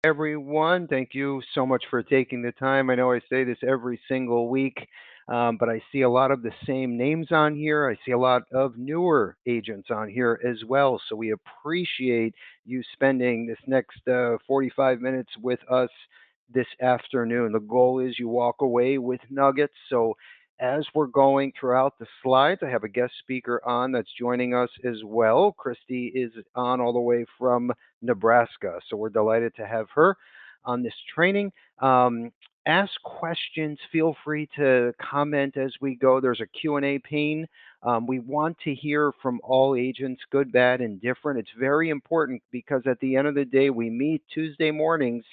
Everyone. Thank you so much for taking the time. I know I say this every single week, but I see a lot of the same names on here. I see a lot of newer agents on here as well. So we appreciate you spending this next 45 minutes with us this afternoon. The goal is you walk away with nuggets. So as we're going throughout the slides, I have a guest speaker on that's joining us as well. Christy is on all the way from Nebraska. So we're delighted to have her on this training. Um, Ask questions. Feel free to comment as we go. There's a Q&A pane. We want to hear from all agents, good, bad, and different. It's very important because at the end of the day, we meet Tuesday mornings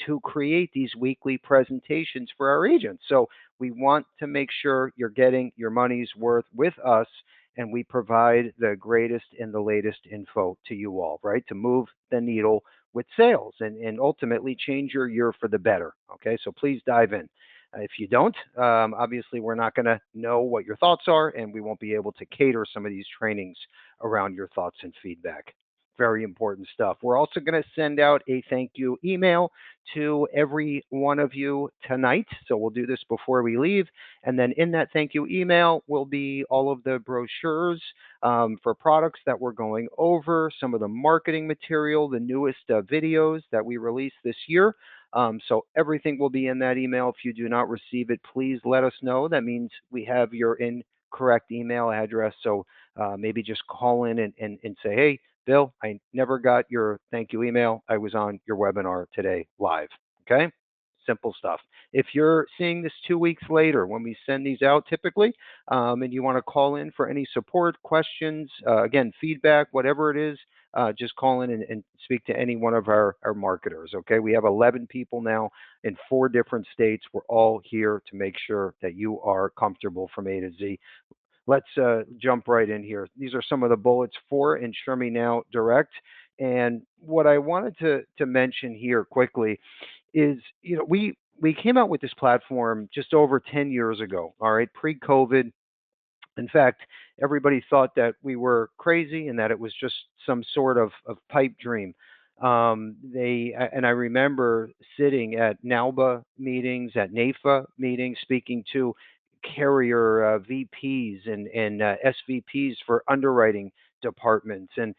to create these weekly presentations for our agents. So we want to make sure you're getting your money's worth with us and we provide the greatest and the latest info to you all, right? To move the needle with sales and ultimately change your year for the better. Okay, so please dive in. If you don't, obviously, we're not going to know what your thoughts are, and we won't be able to cater some of these trainings around your thoughts and feedback. Very important stuff. We're also going to send out a thank you email to every one of you tonight. So we'll do this before we leave. And then in that thank you email will be all of the brochures for products that we're going over, some of the marketing material, the newest videos that we released this year. So everything will be in that email. If you do not receive it, please let us know. That means we have your incorrect email address. So maybe just call in and say, hey, Bill, I never got your thank you email. I was on your webinar today live. Okay? Simple stuff. If you're seeing this 2 weeks later when we send these out typically, and you want to call in for any support, questions, again, feedback, whatever it is, just call in and speak to any one of our marketers. Okay? We have 11 people now in 4 different states. We're all here to make sure that you are comfortable from A to Z. Let's jump right in here. These are some of the bullets for Insure Me Now Direct. And what I wanted to mention here quickly is, we came out with this platform just over 10 years ago, all right, pre-COVID. In fact, everybody thought that we were crazy and that it was just some sort of pipe dream. And I remember sitting at NALBA meetings, at NAFA meetings, speaking to carrier VPs and SVPs for underwriting departments, and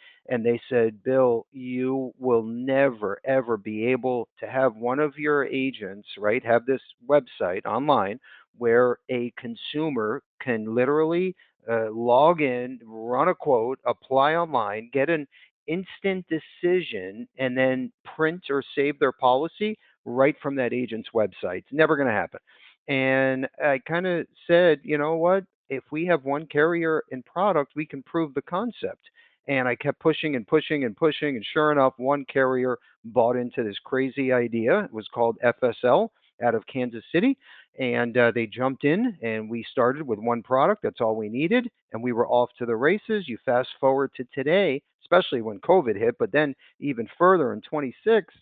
they said, Bill, you will never ever be able to have one of your agents, right, have this website online where a consumer can literally log in, run a quote, apply online, get an instant decision, and then print or save their policy right from that agent's website. It's never going to happen. And I kind of said, you know what? If we have one carrier and product, we can prove the concept. And I kept pushing and pushing and pushing. And sure enough, one carrier bought into this crazy idea. It was called FSL out of Kansas City. And they jumped in and we started with one product. That's all we needed. And we were off to the races. You fast forward to today, especially when COVID hit, but then even further in 26,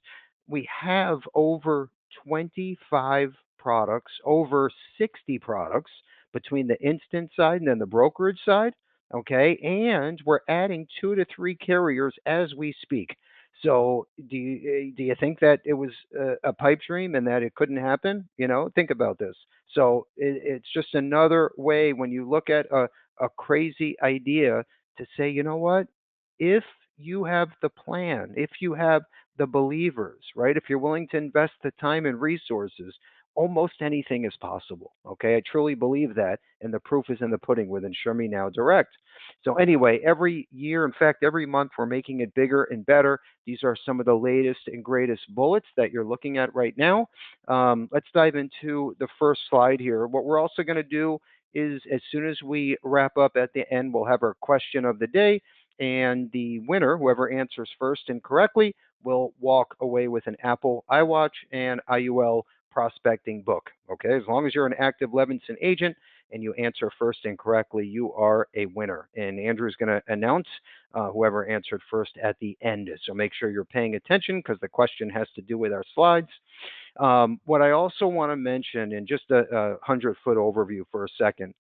we have over 25 products, over 60 products between the instant side and then the brokerage side. Okay. And we're adding 2 to 3 carriers as we speak. So do you think that it was a pipe dream and that it couldn't happen? Think about this. So it's just another way when you look at a crazy idea to say, you know what? If you have the plan, if you have the believers, right? If you're willing to invest the time and resources, almost anything is possible. Okay, I truly believe that, and the proof is in the pudding with Insure Me Now Direct. So anyway, every year, in fact, every month, we're making it bigger and better. These are some of the latest and greatest bullets that you're looking at right now. Let's dive into the first slide here. What we're also going to do is, as soon as we wrap up at the end, we'll have our question of the day, and the winner, whoever answers first and correctly, will walk away with an Apple iWatch and IUL prospecting book. Okay, as long as you're an active Levinson agent and you answer first and correctly, you are a winner. And Andrew's going to announce whoever answered first at the end. So make sure you're paying attention because the question has to do with our slides. What I also want to mention, in just a 100-foot overview for a second,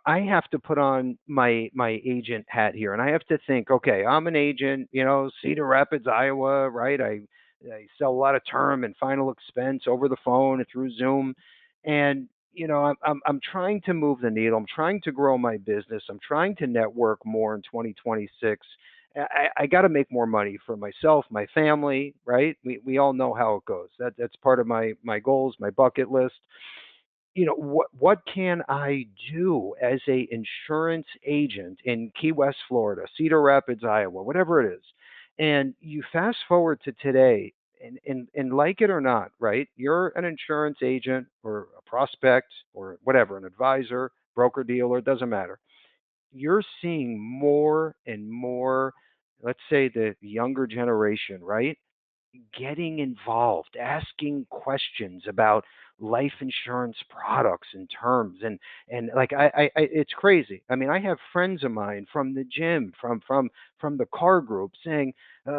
I have to put on my agent hat here, and I have to think, okay, I'm an agent, Cedar Rapids, Iowa, right? I They sell a lot of term and final expense over the phone and through Zoom. And I'm trying to move the needle. I'm trying to grow my business. I'm trying to network more in 2026. I got to make more money for myself, my family, right? We all know how it goes. That's part of my goals, my bucket list. What can I do as a insurance agent in Key West, Florida, Cedar Rapids, Iowa, whatever it is. And you fast forward to today, and like it or not, right? You're an insurance agent or a prospect or whatever, an advisor, broker dealer, doesn't matter. You're seeing more and more, let's say the younger generation, right? Getting involved, asking questions about life insurance products and terms, and like it's crazy. I mean, I have friends of mine from the gym, from the car group, saying,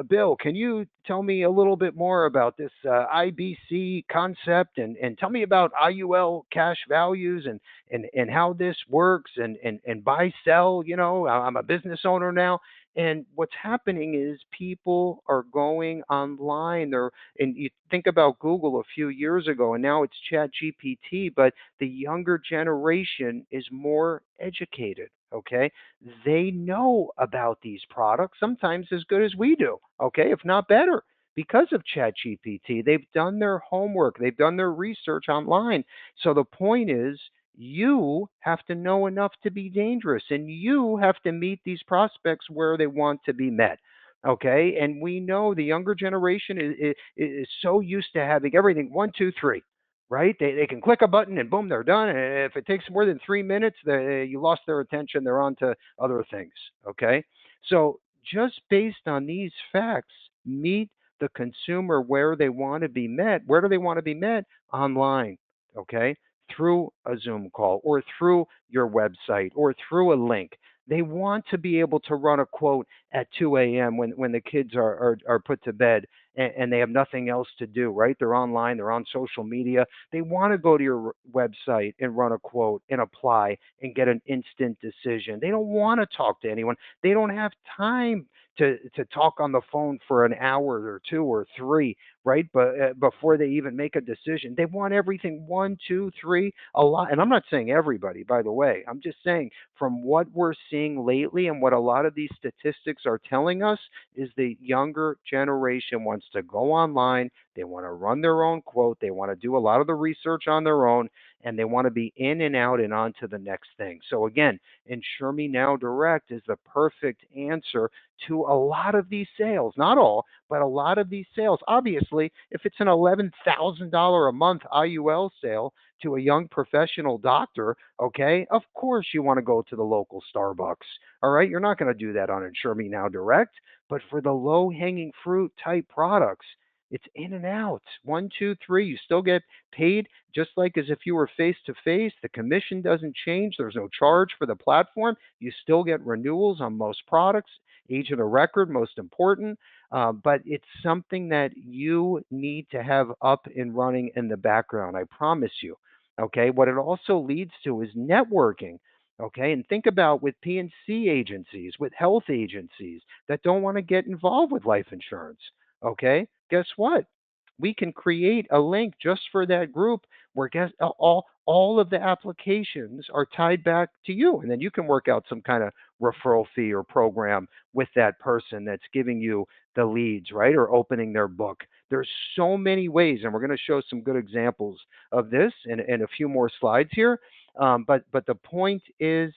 "Bill, can you tell me a little bit more about this IBC concept, and tell me about IUL cash values and how this works and buy sell? I'm a business owner now." And what's happening is people are going online. And you think about Google a few years ago, and now it's Chat GPT, but the younger generation is more educated. Okay. They know about these products sometimes as good as we do. Okay. If not better. Because of Chat GPT, they've done their homework, they've done their research online. So the point is, you have to know enough to be dangerous, and you have to meet these prospects where they want to be met. Okay. And we know the younger generation is so used to having everything one, two, three, right? They can click a button and boom, they're done. And if it takes more than 3 minutes, you lost their attention. They're on to other things. Okay. So just based on these facts, meet the consumer where they want to be met. Where do they want to be met? Online. Okay, through a Zoom call or through your website or through a link. They want to be able to run a quote at 2 a.m. when the kids are put to bed, and they have nothing else to do, right? They're online, they're on social media. They want to go to your website and run a quote and apply and get an instant decision. They don't want to talk to anyone. They don't have time to talk on the phone for an hour or two or three, right? But before they even make a decision, they want everything one, two, three, a lot. And I'm not saying everybody, by the way. I'm just saying from what we're seeing lately and what a lot of these statistics are telling us is the younger generation wants to go online. They want to run their own quote. They want to do a lot of the research on their own, and they want to be in and out and on to the next thing. So again, Insure Me Now Direct is the perfect answer to a lot of these sales. Not all, but a lot of these sales. Obviously, if it's an $11,000 a month IUL sale to a young professional doctor, okay, of course you want to go to the local Starbucks. All right, you're not going to do that on Insure Me Now Direct, but for the low hanging fruit type products, it's in and out. One, two, three. You still get paid just like as if you were face to face. The commission doesn't change. There's no charge for the platform. You still get renewals on most products. Agent of record, most important. But it's something that you need to have up and running in the background. I promise you. Okay. What it also leads to is networking. Okay. And think about with P&C agencies, with health agencies that don't want to get involved with life insurance. Okay. Guess what? We can create a link just for that group where all of the applications are tied back to you. And then you can work out some kind of referral fee or program with that person that's giving you the leads, right? Or opening their book. There's so many ways, and we're going to show some good examples of this in a few more slides here. But the point is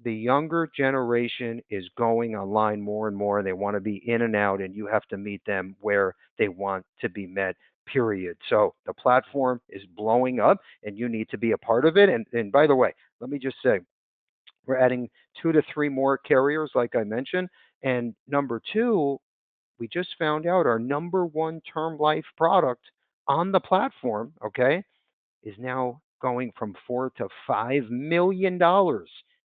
the younger generation is going online more and more. They want to be in and out, and you have to meet them where they want to be met, period. So the platform is blowing up, and you need to be a part of it. And by the way, let me just say, we're adding 2 to 3 more carriers, like I mentioned. And number two, we just found out our number one term life product on the platform, okay, is now going from 4 to $5 million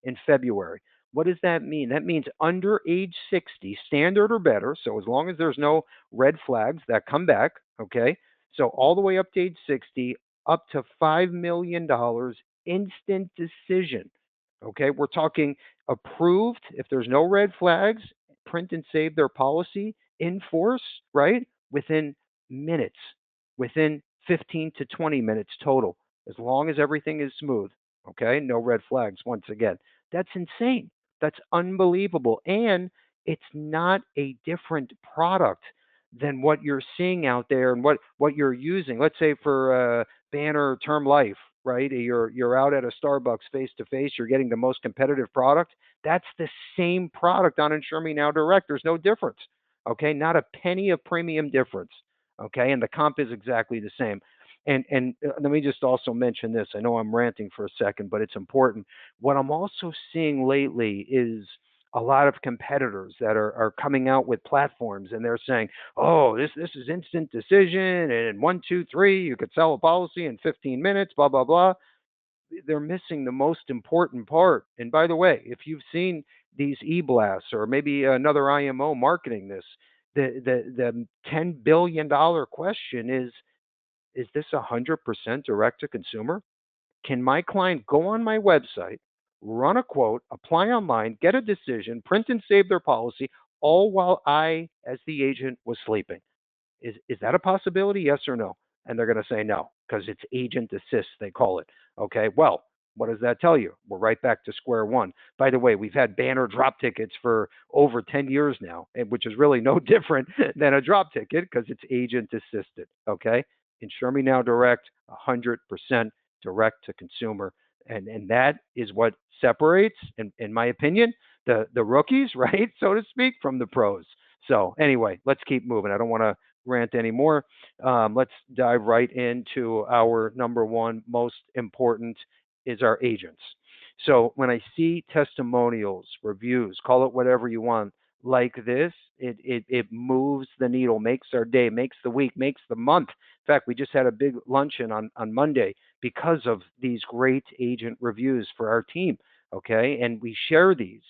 in February. What does that mean? That means under age 60, standard or better. So as long as there's no red flags that come back, okay. So all the way up to age 60, up to $5 million instant decision. Okay, we're talking approved if there's no red flags, print and save their policy in force, right? Within minutes, within 15 to 20 minutes total, as long as everything is smooth. Okay, no red flags once again. That's insane. That's unbelievable. And it's not a different product than what you're seeing out there and what you're using. Let's say for Banner Term Life, right? You're out at a Starbucks face to face. You're getting the most competitive product. That's the same product on Insure Me Now Direct. There's no difference. Okay, not a penny of premium difference. Okay, and the comp is exactly the same. And let me just also mention this. I know I'm ranting for a second, but it's important. What I'm also seeing lately is a lot of competitors that are coming out with platforms and they're saying, "Oh, this is instant decision and one, two, three, you could sell a policy in 15 minutes, blah blah blah." They're missing the most important part. And by the way, if you've seen these e-blasts or maybe another IMO marketing this, the $10 billion question is this 100% direct to consumer? Can my client go on my website, run a quote, apply online, get a decision, print and save their policy, all while I, as the agent, was sleeping? Is that a possibility? Yes or no? And they're going to say no because it's agent assist, they call it. Okay. Well, what does that tell you? We're right back to square one. By the way, we've had banner drop tickets for over 10 years now, which is really no different than a drop ticket because it's agent assisted. Okay. Insure Me Now Direct, 100% direct to consumer. And that is what separates, in my opinion, the rookies, right, so to speak, from the pros. So anyway, let's keep moving. I don't want to rant anymore. Let's dive right into our number one most important is our agents. So when I see testimonials, reviews, call it whatever you want, like this, it moves the needle, makes our day, makes the week, makes the month. In fact, we just had a big luncheon on Monday because of these great agent reviews for our team. Okay, and we share these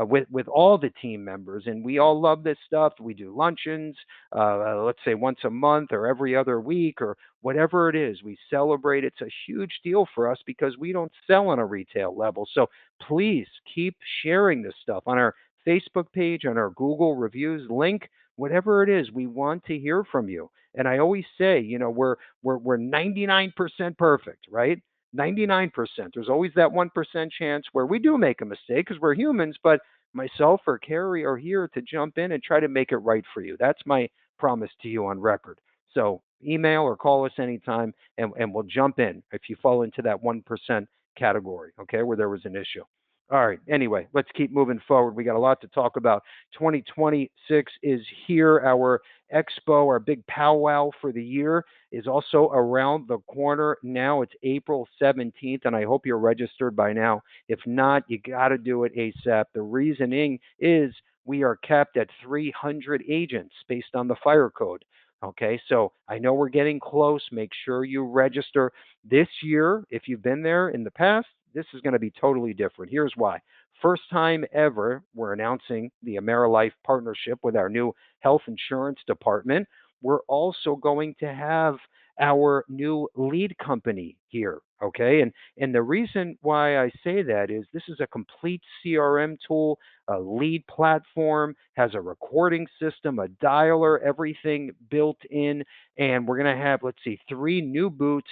with all the team members, and we all love this stuff. We do luncheons, let's say once a month or every other week or whatever it is. We celebrate. It's a huge deal for us because we don't sell on a retail level. So please keep sharing this stuff on our Facebook page, on our Google reviews link, whatever it is. We want to hear from you. And I always say, we're 99% perfect, right? 99%. There's always that 1% chance where we do make a mistake because we're humans, but myself or Carrie are here to jump in and try to make it right for you. That's my promise to you on record. So email or call us anytime and we'll jump in if you fall into that 1% category, okay, where there was an issue. All right. Anyway, let's keep moving forward. We got a lot to talk about. 2026 is here. Our expo, our big powwow for the year, is also around the corner now. It's April 17th, and I hope you're registered by now. If not, you got to do it ASAP. The reasoning is we are capped at 300 agents based on the fire code. Okay, so I know we're getting close. Make sure you register this year. If you've been there in the past, this is going to be totally different. Here's why. First time ever, we're announcing the AmeriLife partnership with our new health insurance department. We're also going to have our new lead company here. Okay. And the reason why I say that is this is a complete CRM tool, a lead platform, has a recording system, a dialer, everything built in. And we're going to have, let's see, 3 new booths,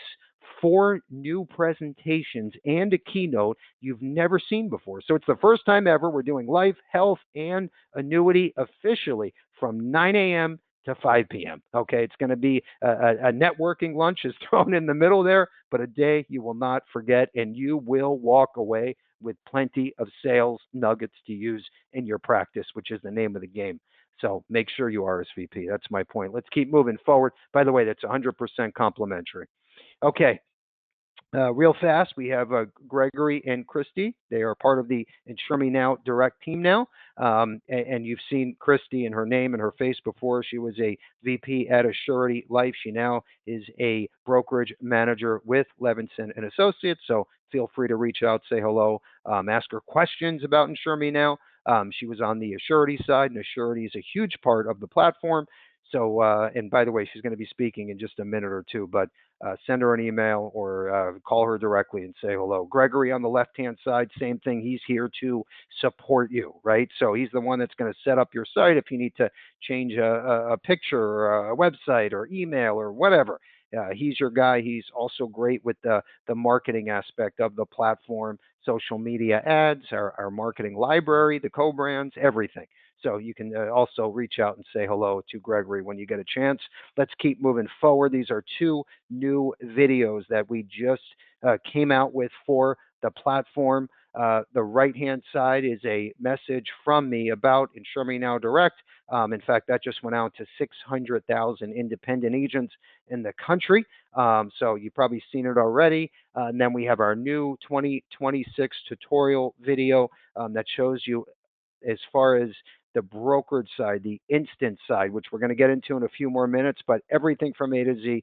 4 new presentations, and a keynote you've never seen before. So it's the first time ever we're doing life, health, and annuity officially from 9 a.m. to 5 p.m. Okay, it's going to be a networking lunch is thrown in the middle there, but a day you will not forget, and you will walk away with plenty of sales nuggets to use in your practice, which is the name of the game. So make sure you RSVP. That's my point. Let's keep moving forward. By the way, that's 100% complimentary. Okay, real fast, we have Gregory and Christy. They are part of the Insure Me Now Direct team now. And you've seen Christy and her name and her face before. She was a VP at Assurity Life. She now is a brokerage manager with Levinson and Associates. So feel free to reach out, say hello, ask her questions about Insure Me Now. She was on the Assurity side, and Assurity is a huge part of the platform. So, and by the way, she's going to be speaking in just a minute or two, but send her an email or call her directly and say hello. Gregory on the left hand side, same thing. He's here to support you, right? So he's the one that's going to set up your site if you need to change a picture or a website or email or whatever. He's your guy. He's also great with the marketing aspect of the platform, social media ads, our marketing library, the co-brands, everything. So you can also reach out and say hello to Gregory when you get a chance. Let's keep moving forward. These are two new videos that we just came out with for the platform. The right hand side is a message from me about Insure Me Now Direct. In fact, that just went out to 600,000 independent agents in the country. So you've probably seen it already. And then we have our new 2026 tutorial video that shows you as far as the brokerage side, the instant side, which we're going to get into in a few more minutes, but everything from A to Z.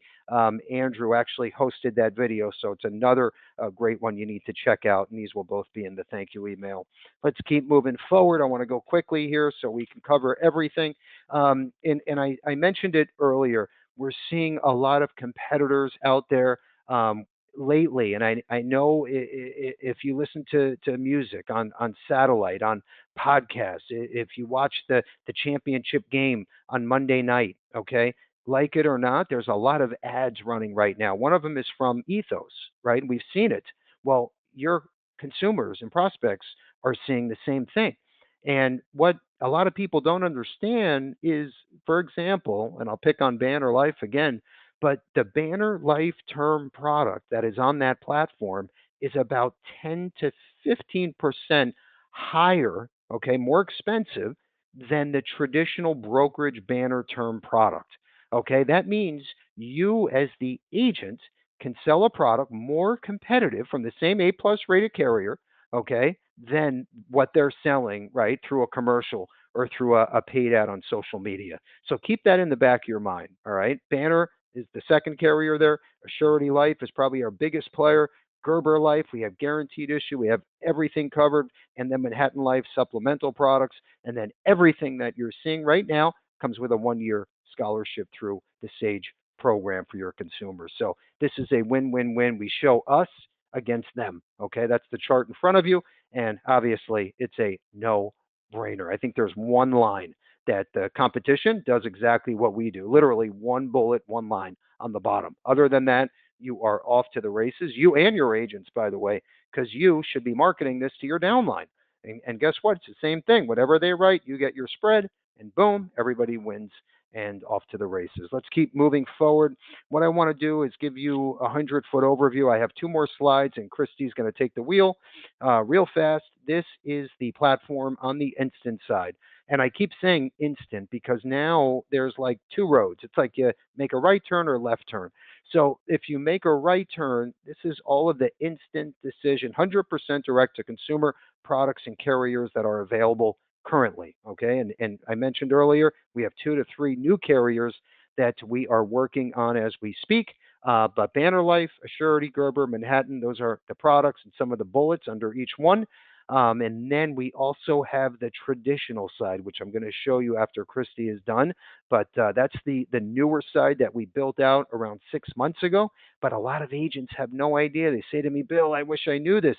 Andrew actually hosted that video, so it's another great one you need to check out, and these will both be in the thank you email. Let's keep moving forward. I want to go quickly here so we can cover everything. And I mentioned it earlier. We're seeing a lot of competitors out there lately, and I know if you listen to music on satellite, on podcasts, if you watch the championship game on Monday night, okay, like it or not, there's a lot of ads running right now. One of them is from Ethos, right? We've seen it. Well, your consumers and prospects are seeing the same thing. And what a lot of people don't understand is, for example, and I'll pick on Banner Life again, but the Banner Life term product that is on that platform is about 10 to 15% higher, okay, more expensive than the traditional brokerage Banner term product. Okay, that means you, as the agent, can sell a product more competitive from the same A plus rated carrier, okay, than what they're selling, right, through a commercial or through a paid ad on social media. So keep that in the back of your mind, all right? Banner is the second carrier there. Assurity Life is probably our biggest player. Gerber Life, we have guaranteed issue. We have everything covered. And then Manhattan Life supplemental products. And then everything that you're seeing right now comes with a 1 year scholarship through the SAGE program for your consumers. So this is a win-win-win. We show us against them. Okay, that's the chart in front of you. And obviously, it's a no brainer. I think there's one line that the competition does exactly what we do, literally one bullet, one line on the bottom. Other than that, you are off to the races. You and your agents, by the way, because you should be marketing this to your downline. And guess what? It's the same thing. Whatever they write, you get your spread, and boom, everybody wins and off to the races. Let's keep moving forward. What I want to do is give you a 100-foot overview. I have two more slides, and Christy's going to take the wheel real fast. This is the platform on the instant side. And I keep saying instant because now there's like two roads. It's like you make a right turn or left turn. So if you make a right turn, this is all of the instant decision, 100% direct to consumer products and carriers that are available currently. Okay. And I mentioned earlier, we have 2 to 3 new carriers that we are working on as we speak. But Banner Life, Assurity, Gerber, Manhattan, those are the products and some of the bullets under each one. And then we also have the traditional side, which I'm going to show you after Christy is done. But that's the newer side that we built out around 6 months ago. But a lot of agents have no idea. They say to me, Bill, I wish I knew this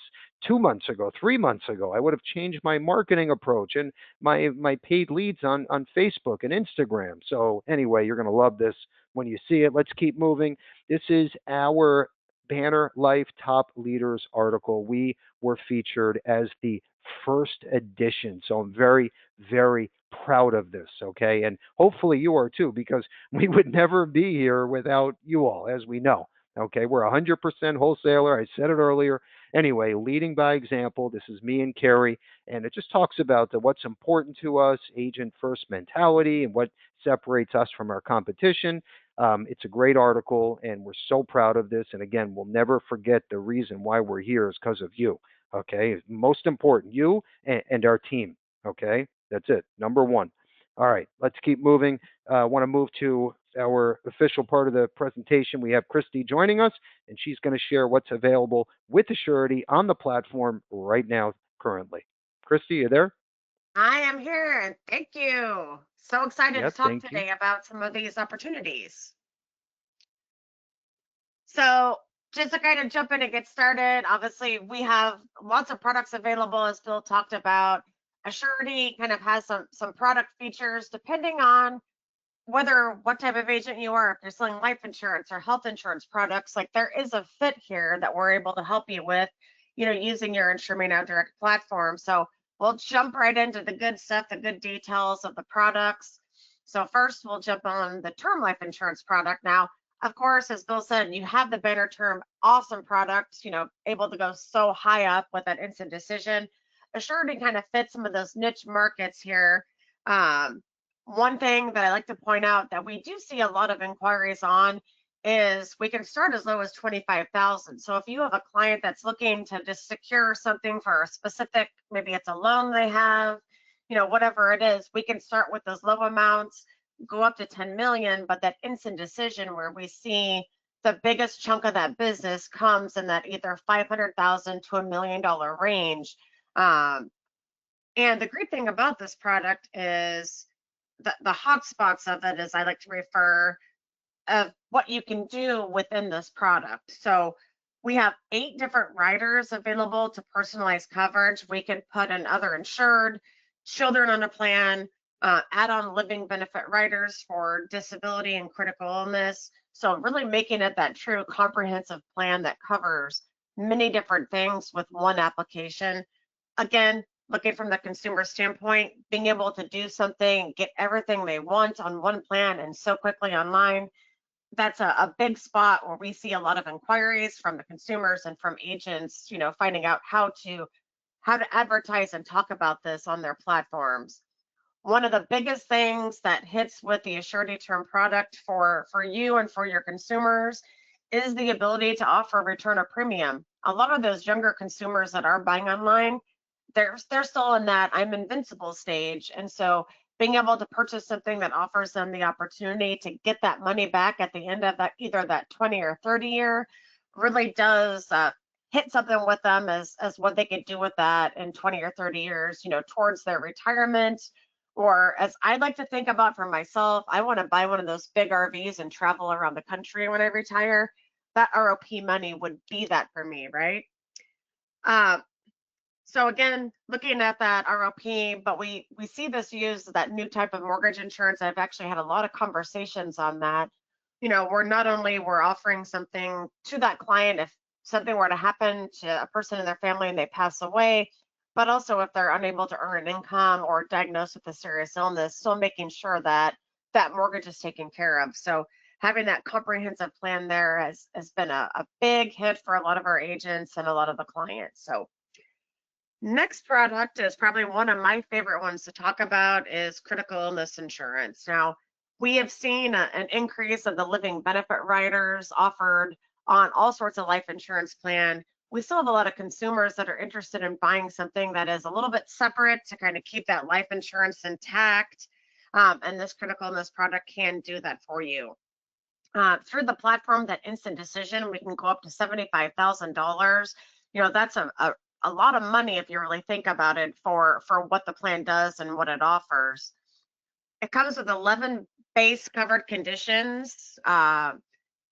2 months ago, 3 months ago. I would have changed my marketing approach and my paid leads on Facebook and Instagram. So anyway, you're going to love this when you see it. Let's keep moving. This is our Banner Life Top Leaders article. We were featured as the first edition. So I'm very, very proud of this. Okay. And hopefully you are too, because we would never be here without you all, as we know. Okay. We're 100% wholesaler. I said it earlier. Anyway, leading by example. This is me and Carrie, and it just talks about what's important to us, agent first mentality, and what separates us from our competition. It's a great article, and we're so proud of this. And again, we'll never forget the reason why we're here is because of you. Okay, most important, you and our team. Okay, that's it. Number one. All right, let's keep moving. I want to move to our official part of the presentation. We have Christy joining us, and she's going to share what's available with the surety on the platform right now, currently. Christy, you there? I am here and thank you. So excited to Yep, talk thank you. today about some of these opportunities. So, just to kind of jump in and get started, obviously, we have lots of products available, as Bill talked about. Assurity kind of has some product features depending on whether what type of agent you are, if you're selling life insurance or health insurance products, like there is a fit here that we're able to help you with, using your Insure Me Now Direct platform. So we'll jump right into the good stuff, the good details of the products. So first, we'll jump on the term life insurance product. Now, of course, as Bill said, you have the banner term, awesome product, able to go so high up with that instant decision. Assurity kind of fits some of those niche markets here. One thing that I like to point out that we do see a lot of inquiries on is we can start as low as 25,000. So if you have a client that's looking to just secure something for a specific, maybe it's a loan they have, whatever it is, we can start with those low amounts, go up to 10 million, but that instant decision where we see the biggest chunk of that business comes in that either 500,000 to $1 million range. Um, and the great thing about this product is the hot spots of it, as I like to refer, of what you can do within this product. So we have 8 different riders available to personalize coverage. We can put in other insured, children on a plan, add on living benefit riders for disability and critical illness. So really making it that true comprehensive plan that covers many different things with one application. Again, looking from the consumer standpoint, being able to do something, get everything they want on one plan and so quickly online, that's a big spot where we see a lot of inquiries from the consumers and from agents, finding out how to advertise and talk about this on their platforms. One of the biggest things that hits with the Assurity Term product for you and for your consumers is the ability to offer return of premium. A lot of those younger consumers that are buying online, they're still in that I'm invincible stage. And so being able to purchase something that offers them the opportunity to get that money back at the end of that, either that 20 or 30 year, really does hit something with them as what they could do with that in 20 or 30 years, towards their retirement. Or as I like to think about for myself, I want to buy one of those big RVs and travel around the country when I retire. That ROP money would be that for me, right? Uh, so again, looking at that ROP, but we see this used as that new type of mortgage insurance. I've actually had a lot of conversations on that. We're not only we're offering something to that client if something were to happen to a person in their family and they pass away, but also if they're unable to earn an income or diagnosed with a serious illness, still making sure that that mortgage is taken care of. So having that comprehensive plan there has been a big hit for a lot of our agents and a lot of the clients. So next product is probably one of my favorite ones to talk about is critical illness insurance. Now, we have seen an increase of the living benefit riders offered on all sorts of life insurance plan. We still have a lot of consumers that are interested in buying something that is a little bit separate to kind of keep that life insurance intact. And this critical illness product can do that for you. Through the platform, that instant decision, we can go up to $75,000. That's a lot of money if you really think about it for what the plan does and what it offers. It comes with 11 base covered conditions.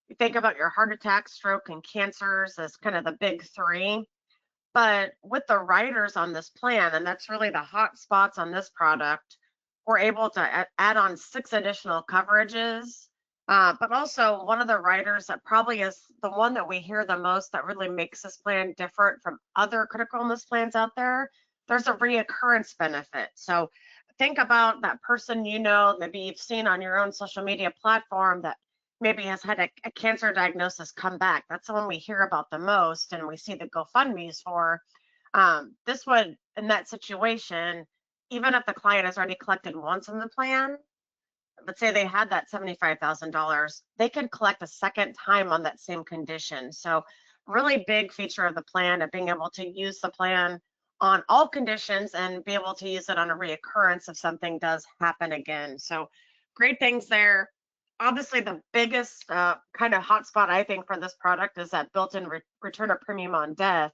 You think about your heart attack, stroke, and cancers as kind of the big three. But with the riders on this plan, and that's really the hot spots on this product, we're able to add on 6 additional coverages. But also, one of the riders that probably is the one that we hear the most that really makes this plan different from other critical illness plans out there, there's a reoccurrence benefit. So think about that person maybe you've seen on your own social media platform that maybe has had a cancer diagnosis come back. That's the one we hear about the most, and we see the GoFundMe's for. This would, in that situation, even if the client has already collected once in the plan, let's say they had that $75,000, they could collect a second time on that same condition. So, really big feature of the plan of being able to use the plan on all conditions and be able to use it on a reoccurrence if something does happen again. So, great things there. Obviously, the biggest kind of hotspot I think for this product is that built-in return of premium on death.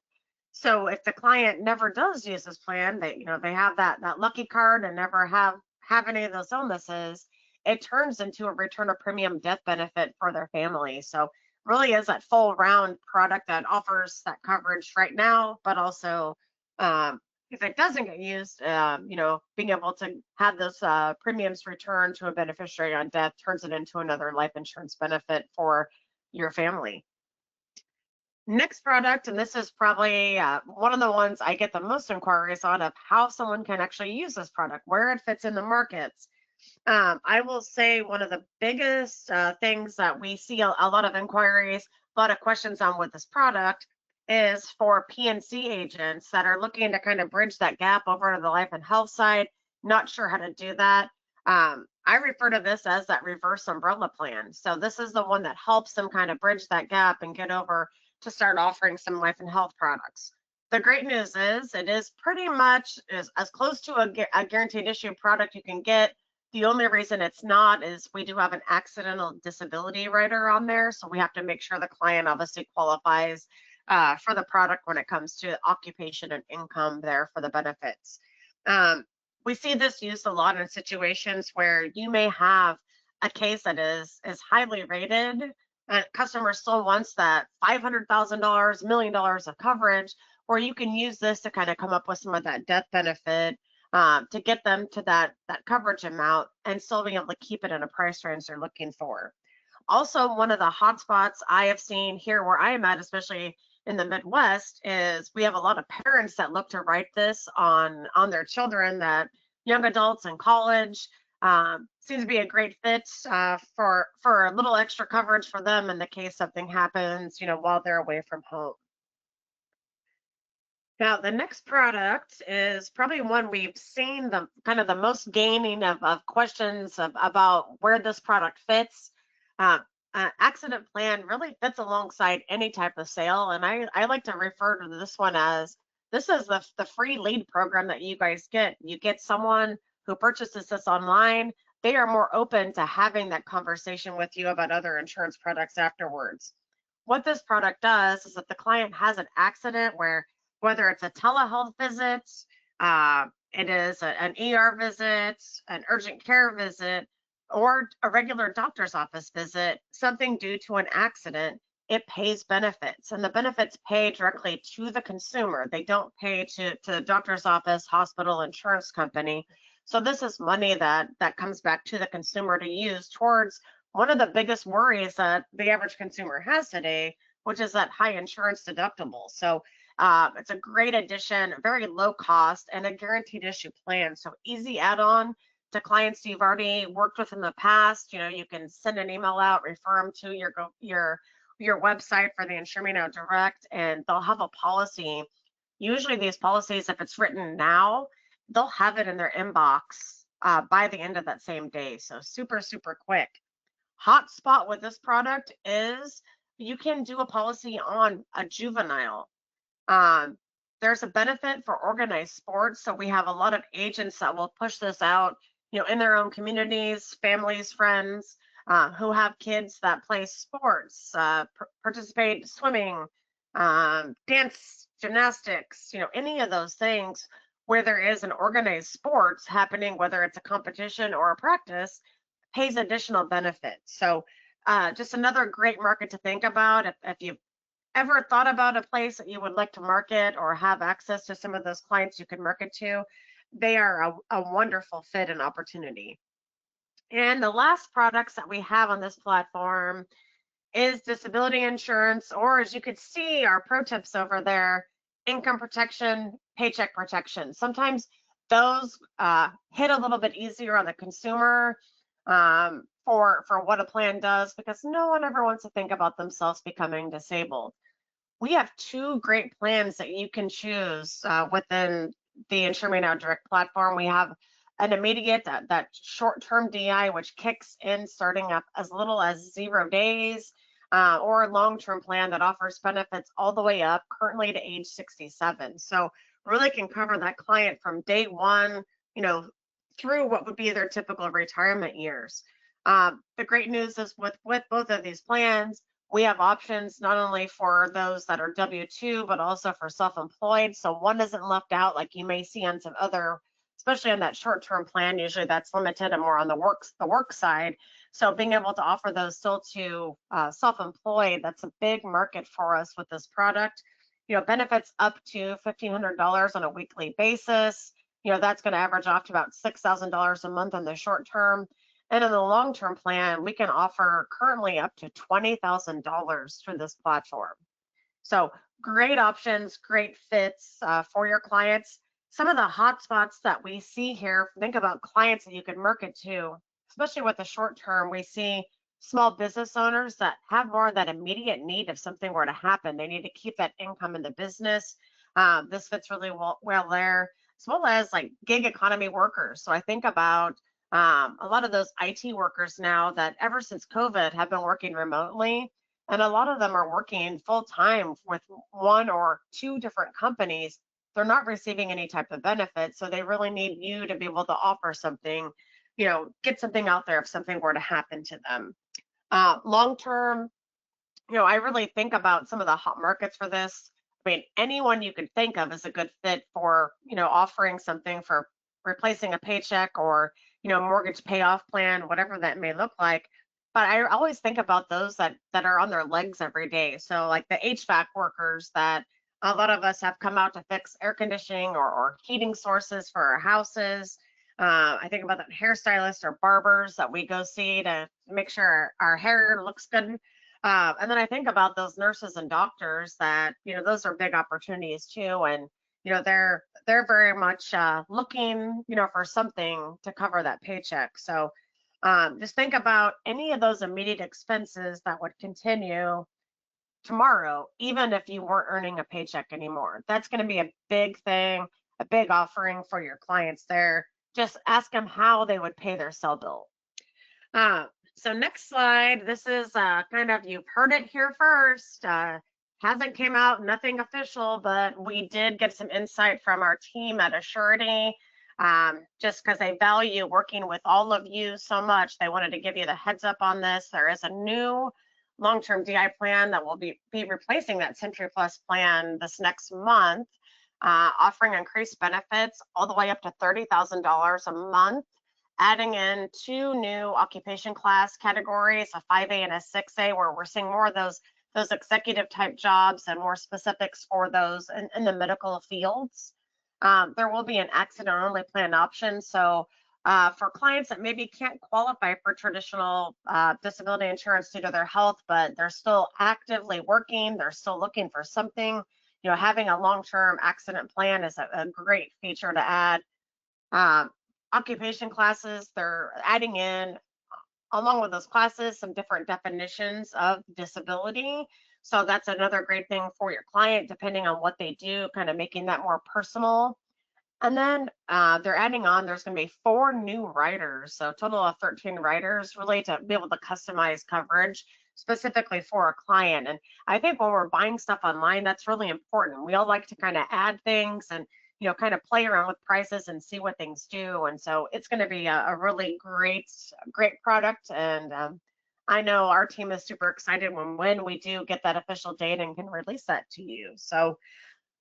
So if the client never does use this plan, they have that lucky card and never have any of those illnesses, it turns into a return of premium death benefit for their family. So really is that full round product that offers that coverage right now, but also if it doesn't get used, being able to have those premiums returned to a beneficiary on death turns it into another life insurance benefit for your family. Next product, and this is probably one of the ones I get the most inquiries on of how someone can actually use this product, where it fits in the markets. I will say one of the biggest things that we see a lot of inquiries, a lot of questions on with this product is for PNC agents that are looking to kind of bridge that gap over to the life and health side, not sure how to do that. I refer to this as that reverse umbrella plan. So this is the one that helps them kind of bridge that gap and get over to start offering some life and health products. The great news is it is pretty much as close to a guaranteed issue product you can get. The only reason it's not is we do have an accidental disability rider on there. So we have to make sure the client obviously qualifies for the product when it comes to occupation and income there for the benefits. Um, we see this used a lot in situations where you may have a case that is highly rated and customer still wants that $500,000, $1 million of coverage, where you can use this to kind of come up with some of that death benefit to get them to that coverage amount and still being able to keep it in a price range they're looking for. Also, one of the hot spots I have seen here where I am at, especially in the Midwest, is we have a lot of parents that look to write this on their children, that young adults in college. Seems to be a great fit for a little extra coverage for them in the case something happens, while they're away from home. Now, the next product is probably one we've seen the kind of the most gaining of questions about where this product fits. Uh, Accident plan really fits alongside any type of sale, and I like to refer to this one as this is the free lead program that you guys get. You get someone who purchases this online. They are more open to having that conversation with you about other insurance products afterwards. What this product does is that the client has an accident where whether it's a telehealth visit, it is an ER visit, an urgent care visit, or a regular doctor's office visit, something due to an accident, it pays benefits. And the benefits pay directly to the consumer. They don't pay to the doctor's office, hospital, insurance company. So this is money that comes back to the consumer to use towards one of the biggest worries that the average consumer has today, which is that high insurance deductible. So it's a great addition, very low cost, and a guaranteed issue plan. So easy add-on to clients you've already worked with in the past. You can send an email out, refer them to your website for the Insure Me Now Direct, and they'll have a policy. Usually, these policies, if it's written now, they'll have it in their inbox by the end of that same day. So super, super quick. Hot spot with this product is you can do a policy on a juvenile. um, there's a benefit for organized sports, so we have a lot of agents that will push this out, in their own communities, families, friends who have kids that play sports, participate swimming, dance, gymnastics, any of those things where there is an organized sports happening, whether it's a competition or a practice, pays additional benefits. So just another great market to think about if you ever thought about a place that you would like to market or have access to some of those clients you can market to, they are a wonderful fit and opportunity. And the last products that we have on this platform is disability insurance, or as you could see, our pro tips over there, income protection, paycheck protection. Sometimes those hit a little bit easier on the consumer for what a plan does, because no one ever wants to think about themselves becoming disabled. We have two great plans that you can choose within the Insure Me Now Direct platform. We have an immediate, that short-term DI, which kicks in starting up as little as 0 days, or a long-term plan that offers benefits all the way up currently to age 67. So really can cover that client from day one, through what would be their typical retirement years. The great news is with both of these plans, We have options not only for those that are W-2, but also for self-employed. So one isn't left out like you may see on some other, especially on that short-term plan. Usually that's limited and more on the work side. So being able to offer those still to self-employed, that's a big market for us with this product. Benefits up to $1,500 on a weekly basis. That's going to average off to about $6,000 a month on the short term. And in the long term plan, we can offer currently up to $20,000 through this platform. So great options, great fits for your clients. Some of the hot spots that we see here, think about clients that you can market to, especially with the short term. We see small business owners that have more of that immediate need if something were to happen. They need to keep that income in the business. This fits really well there, as well as like gig economy workers. So I think about a lot of those IT workers now that ever since COVID have been working remotely, and a lot of them are working full time with one or two different companies. They're not receiving any type of benefit, so they really need you to be able to offer something, get something out there if something were to happen to them. Long term, I really think about some of the hot markets for this. I mean, anyone you can think of is a good fit for, offering something for replacing a paycheck or, mortgage payoff plan, whatever that may look like. But I always think about those that are on their legs every day. So like the HVAC workers that a lot of us have come out to fix air conditioning or heating sources for our houses. I think about that hairstylist or barbers that we go see to make sure our hair looks good, and then I think about those nurses and doctors that, those are big opportunities too. And, they're very much looking, for something to cover that paycheck. So just think about any of those immediate expenses that would continue tomorrow, even if you weren't earning a paycheck anymore. That's going to be a big thing, a big offering for your clients there. Just ask them how they would pay their cell bill. uh, so next slide, this is kind of, you've heard it here first. Hasn't came out, nothing official, but we did get some insight from our team at Assurity. Just because they value working with all of you so much, they wanted to give you the heads up on this. There is a new long-term DI plan that will be replacing that Century Plus plan this next month, offering increased benefits all the way up to $30,000 a month, adding in two new occupation class categories, a 5A and a 6A, where we're seeing more of those executive type jobs and more specifics for those in the medical fields. There will be an accident only plan option. So for clients that maybe can't qualify for traditional disability insurance due to their health, but they're still actively working, they're still looking for something, having a long-term accident plan is a great feature to add. Um, Occupation classes, they're adding in, along with those classes, some different definitions of disability. So that's another great thing for your client, depending on what they do, kind of making that more personal. And then they're adding on, there's going to be 4 new writers, so a total of 13 writers, really to be able to customize coverage specifically for a client. And I think when we're buying stuff online, that's really important. We all like to kind of add things and, kind of play around with prices and see what things do. And so it's going to be a really great product. And I know our team is super excited when we do get that official date and can release that to you. So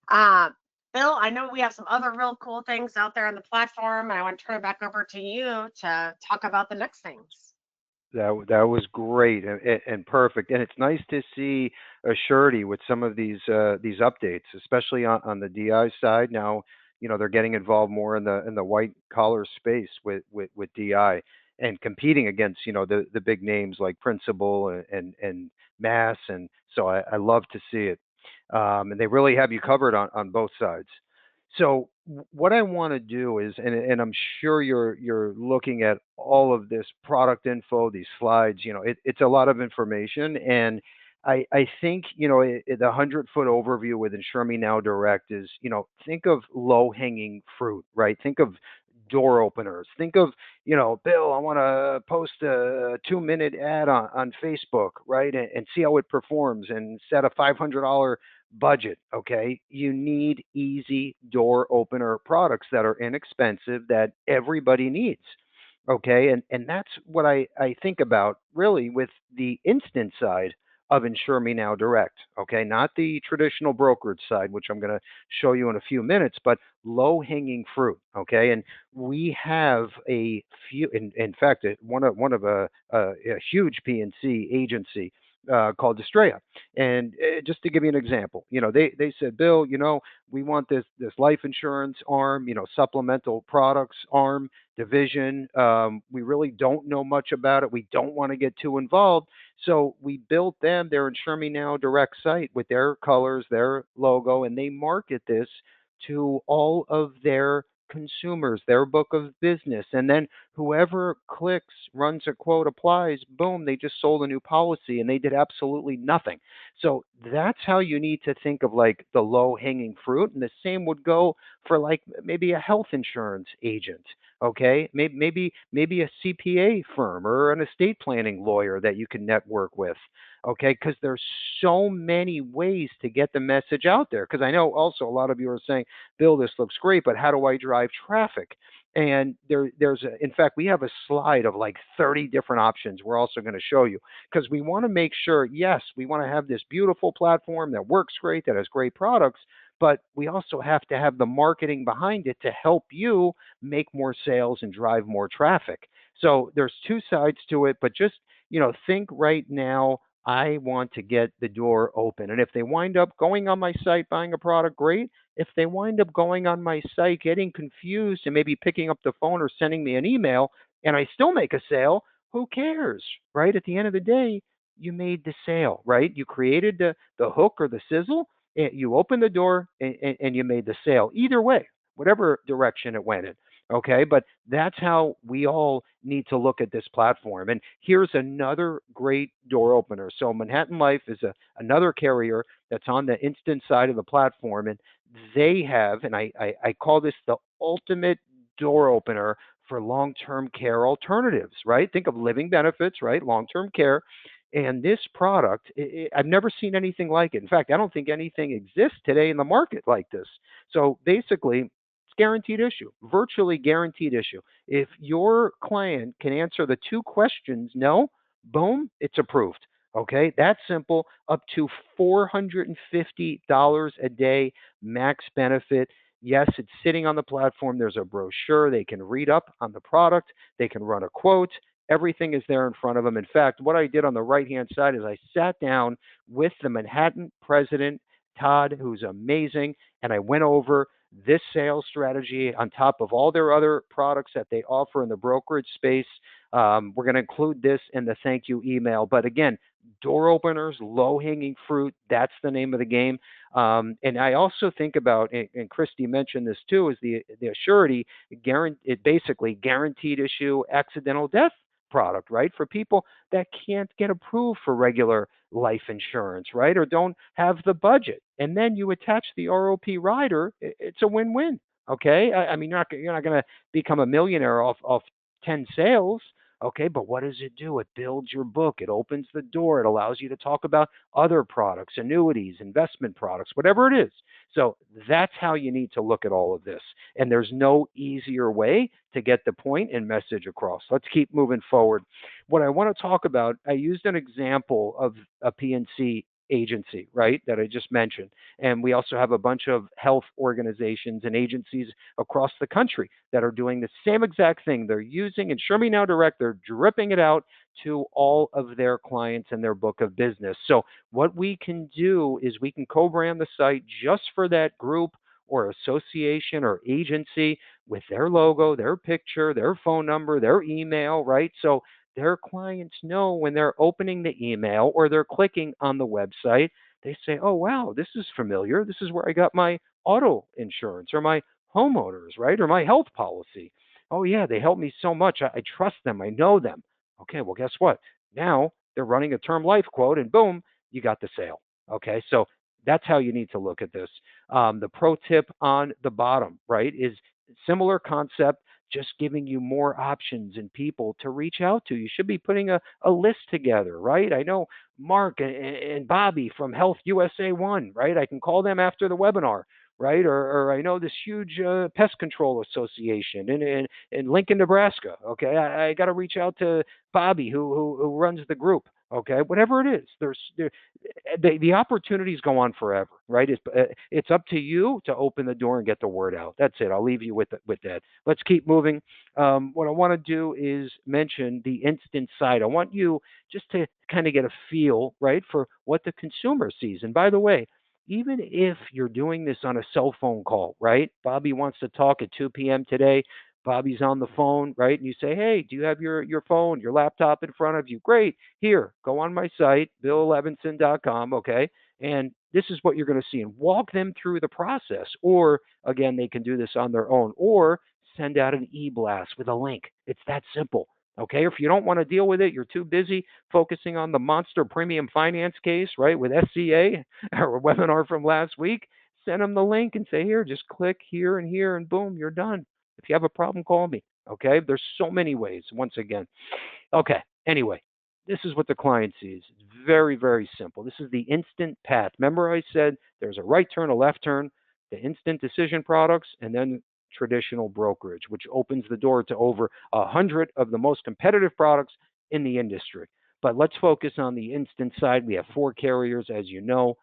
uh, Bill, I know we have some other real cool things out there on the platform, and I want to turn it back over to you to talk about the next things. That was great and perfect, and it's nice to see a surety with some of these updates, especially on the DI side. Now, they're getting involved more in the white collar space with DI and competing against the big names like Principal and Mass, and so I love to see it. And they really have you covered on both sides. So what I want to do is, and I'm sure you're looking at all of this product info, these slides. It's a lot of information, and I think the 100-foot overview with Insure Me Now Direct is, think of low hanging fruit, right? Think of door openers. Think of, Bill, I want to post a 2-minute ad on Facebook, right? And see how it performs and set a $500 budget. Okay, you need easy door opener products that are inexpensive, that everybody needs. Okay, and that's what I think about really with the instant side of Insure Me Now Direct. Okay, not the traditional brokerage side, which I'm going to show you in a few minutes, but low hanging fruit. Okay, and we have a few. In fact, one of a huge PNC agency called Estrella. And just to give you an example, they said, Bill, we want this life insurance arm, supplemental products arm division. We really don't know much about it. We don't want to get too involved. So we built them their Insure Me Now direct site with their colors, their logo, and they market this to all of their consumers, their book of business. And then whoever clicks, runs a quote, applies, boom, they just sold a new policy and they did absolutely nothing. So that's how you need to think of like the low hanging fruit. And the same would go for like maybe a health insurance agent. Okay, maybe a CPA firm or an estate planning lawyer that you can network with. Okay, because there's so many ways to get the message out there. Because I know also a lot of you are saying, Bill, this looks great, but how do I drive traffic? And in fact, we have a slide of like 30 different options we're also going to show you because we want to make sure, yes, we want to have this beautiful platform that works great, that has great products, but we also have to have the marketing behind it to help you make more sales and drive more traffic. So there's two sides to it, but just, think right now, I want to get the door open. And if they wind up going on my site, buying a product, great. If they wind up going on my site, getting confused, and maybe picking up the phone or sending me an email, and I still make a sale, who cares, right? At the end of the day, you made the sale, right? You created the hook or the sizzle, and you opened the door, and you made the sale. Either way, whatever direction it went in. Okay, but that's how we all need to look at this platform. And here's another great door opener. So Manhattan Life is another carrier that's on the instant side of the platform, and they have, and I call this the ultimate door opener for long-term care alternatives, right? Think of living benefits, right? Long-term care. And this product, I've never seen anything like it. In fact, I don't think anything exists today in the market like this. So basically, it's guaranteed issue, virtually guaranteed issue. If your client can answer the two questions, no, boom, it's approved. Okay, that's simple. Up to $450 a day max benefit. Yes, it's sitting on the platform. There's a brochure. They can read up on the product. They can run a quote. Everything is there in front of them. In fact, what I did on the right hand side is I sat down with the Manhattan president, Todd, who's amazing, and I went over this sales strategy on top of all their other products that they offer in the brokerage space. We're going to include this in the thank you email. But again, door openers, low hanging fruit, that's the name of the game. And I also think about, and Christy mentioned this too, is the Assurity, it basically guaranteed issue accidental death product, right? For people that can't get approved for regular life insurance, right? Or don't have the budget. And then you attach the ROP rider, it's a win-win. Okay. I mean, you're not going to become a millionaire off 10 sales. Okay, but what does it do? It builds your book. It opens the door. It allows you to talk about other products, annuities, investment products, whatever it is. So that's how you need to look at all of this. And there's no easier way to get the point and message across. Let's keep moving forward. What I want to talk about, I used an example of a PNC agency, right, that I just mentioned. And we also have a bunch of health organizations and agencies across the country that are doing the same exact thing. They're using Insure Me Now Direct, they're dripping it out to all of their clients and their book of business. So, what we can do is we can co brand the site just for that group or association or agency with their logo, their picture, their phone number, their email, right? So, their clients know when they're opening the email or they're clicking on the website, they say, oh, wow, this is familiar. This is where I got my auto insurance or my homeowners, right? Or my health policy. Oh, yeah, they help me so much. I trust them. I know them. Okay, well, guess what? Now they're running a term life quote, and boom, you got the sale. Okay, so that's how you need to look at this. The pro tip on the bottom, right, is similar concept, just giving you more options and people to reach out to. You should be putting a list together, right? I know Mark and Bobby from Health USA One, right? I can call them after the webinar, right? Or I know this huge pest control association in Lincoln, Nebraska. Okay, I got to reach out to Bobby who runs the group. Okay, whatever it is, the opportunities go on forever, right? It's up to you to open the door and get the word out. That's it. I'll leave you with that. Let's keep moving. What I want to do is mention the instant side. I want you just to kind of get a feel, right, for what the consumer sees. And by the way, even if you're doing this on a cell phone call, right? Bobby wants to talk at 2 p.m. today. Bobby's on the phone, right? And you say, "Hey, do you have your phone, your laptop in front of you?" Great. Here, go on my site, BillLevinson.com, okay? And this is what you're going to see, and walk them through the process. Or again, they can do this on their own, or send out an e-blast with a link. It's that simple. Okay, if you don't want to deal with it, you're too busy focusing on the monster premium finance case, right, with SCA, our webinar from last week. Send them the link and say, here, just click here, and boom, you're done. If you have a problem, call me. Okay, there's so many ways. Once again, okay. Anyway, this is what the client sees. It's very, very simple. This is the instant path. Remember, I said there's a right turn, a left turn, the instant decision products, and then traditional brokerage, which opens the door to over 100 of the most competitive products in the industry. But let's focus on the instant side. We have 4 carriers, as you know.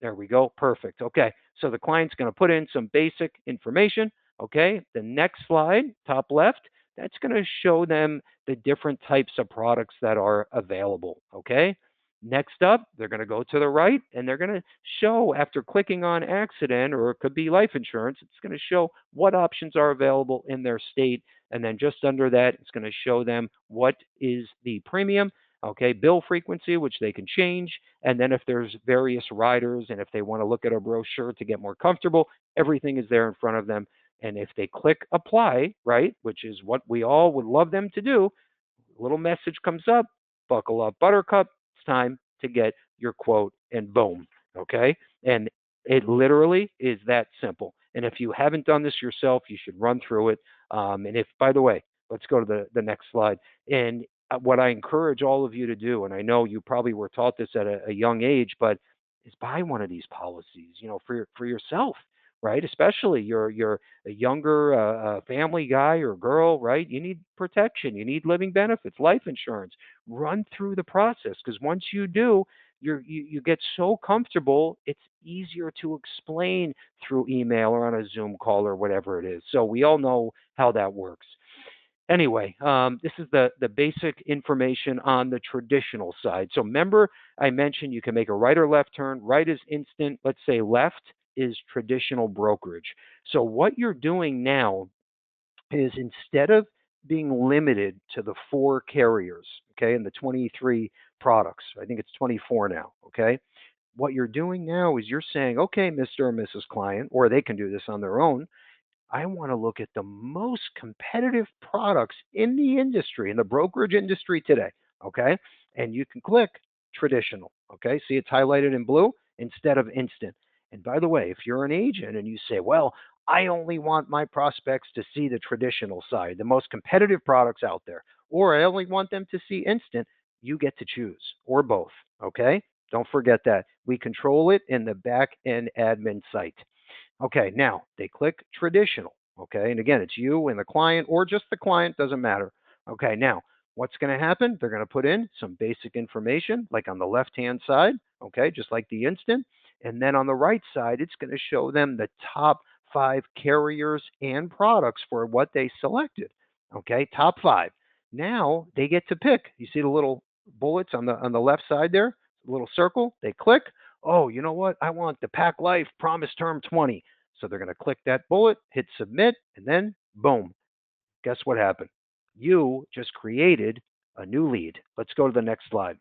There we go. Perfect. Okay. So the client's going to put in some basic information. Okay. The next slide, top left, that's going to show them the different types of products that are available. Okay. Next up, they're going to go to the right and they're going to show, after clicking on accident, or it could be life insurance, it's going to show what options are available in their state. And then just under that, it's going to show them what is the premium. Okay, bill frequency, which they can change, and then if there's various riders and if they want to look at a brochure to get more comfortable, everything is there in front of them. And if they click apply, right, which is what we all would love them to do, a little message comes up, buckle up, Buttercup. It's time to get your quote, and boom. Okay. And it literally is that simple. And if you haven't done this yourself, you should run through it. And if, by the way, let's go to the next slide. And what I encourage all of you to do, and I know you probably were taught this at a young age, but is buy one of these policies, for yourself, right? Especially you're a younger family guy or girl, right? You need protection, you need living benefits, life insurance. Run through the process, because once you do, you get so comfortable, it's easier to explain through email or on a Zoom call or whatever it is. So we all know how that works. Anyway, this is the basic information on the traditional side. So remember, I mentioned you can make a right or left turn. Right is instant. Let's say left is traditional brokerage. So what you're doing now is, instead of being limited to the 4 carriers, okay, and the 23 products, I think it's 24 now, okay, what you're doing now is you're saying, okay, Mr. or Mrs. Client, or they can do this on their own, I want to look at the most competitive products in the industry, in the brokerage industry today. Okay. And you can click traditional. Okay. See, it's highlighted in blue instead of instant. And by the way, if you're an agent and you say, well, I only want my prospects to see the traditional side, the most competitive products out there, or I only want them to see instant, you get to choose, or both. Okay. Don't forget that. We control it in the back end admin site. Okay, now they click traditional. Okay, and again, it's you and the client, or just the client, doesn't matter. Okay, now what's going to happen? They're going to put in some basic information, like on the left hand side, okay, just like the instant. And then on the right side, it's going to show them the top 5 carriers and products for what they selected. Okay, top 5. Now they get to pick. You see the little bullets on the left side there, little circle. They click. Oh, you know what? I want the Pack Life Promise Term 20. So they're going to click that bullet, hit submit, and then boom. Guess what happened? You just created a new lead. Let's go to the next slide.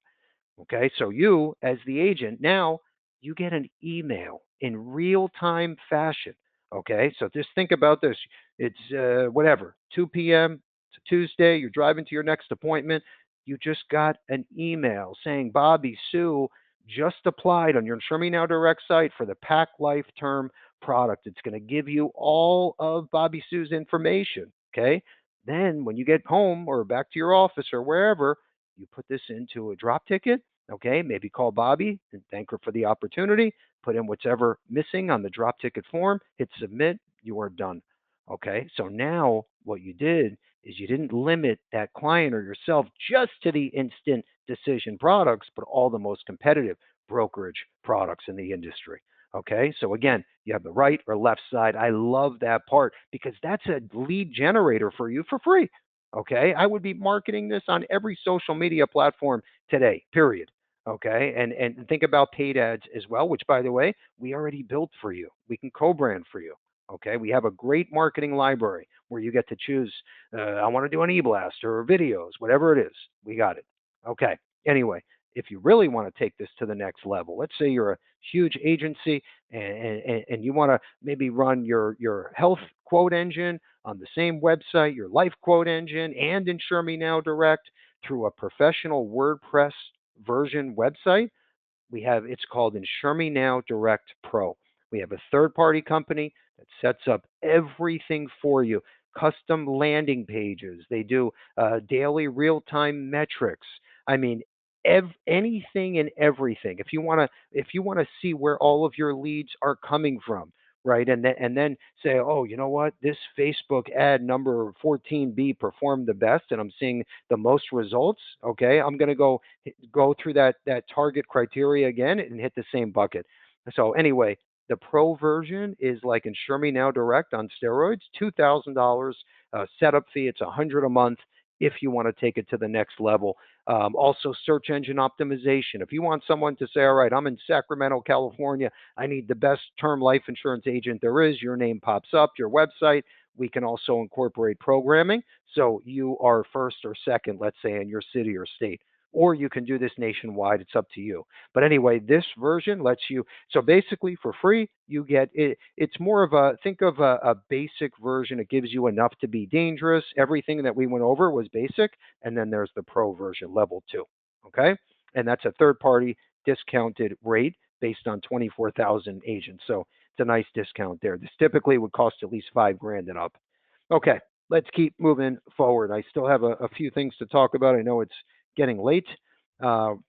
Okay, so you, as the agent, now you get an email in real time fashion. Okay, so just think about this. It's whatever, 2 p.m. It's a Tuesday. You're driving to your next appointment. You just got an email saying, Bobby, Sue just applied on your Insure Me Now Direct site for the Pack Life Term product. It's going to give you all of Bobby Sue's information. Okay, then when you get home or back to your office or wherever, you put this into a drop ticket. Okay, maybe call Bobby and thank her for the opportunity. Put in whatever missing on the drop ticket form, hit submit, you are done. Okay, so now what you did is you didn't limit that client or yourself just to the instant decision products, but all the most competitive brokerage products in the industry. Okay, so again, you have the right or left side. I love that part because that's a lead generator for you for free. Okay, I would be marketing this on every social media platform today, period. Okay, and think about paid ads as well, which by the way, we already built for you. We can co-brand for you. Okay, we have a great marketing library where you get to choose. I want to do an e-blast or videos, whatever it is. We got it. Okay. Anyway, if you really want to take this to the next level, let's say you're a huge agency and you want to maybe run your health quote engine on the same website, your life quote engine, and Insure Me Now Direct through a professional WordPress version website. We have it's called Insure Me Now Direct Pro. We have a third party company that sets up everything for you, custom landing pages. They do daily real time metrics. I mean, anything and everything. If you want to see where all of your leads are coming from, right? And then say, oh, you know what? This Facebook ad number 14B performed the best, and I'm seeing the most results. Okay, I'm going to go through that target criteria again and hit the same bucket. So anyway, the pro version is like Insure Me Now Direct on steroids, $2,000 setup fee. It's 100 a month if you want to take it to the next level. Also, search engine optimization. If you want someone to say, all right, I'm in Sacramento, California, I need the best term life insurance agent there is, your name pops up, your website. We can also incorporate programming. So you are first or second, let's say, in your city or state. Or you can do this nationwide. It's up to you. But anyway, this version lets you. So basically, for free, you get it. It's more of a think of a basic version. It gives you enough to be dangerous. Everything that we went over was basic, and then there's the pro version, level two. Okay, and that's a third party discounted rate based on 24,000 agents. So it's a nice discount there. This typically would cost at least 5 grand and up. Okay, let's keep moving forward. I still have a few things to talk about. I know it's getting late.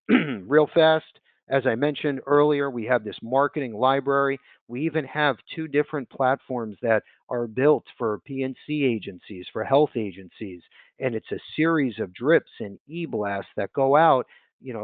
Real fast, as I mentioned earlier, we have this marketing library. We even have two different platforms that are built for PNC agencies, for health agencies, and it's a series of drips and e-blasts that go out.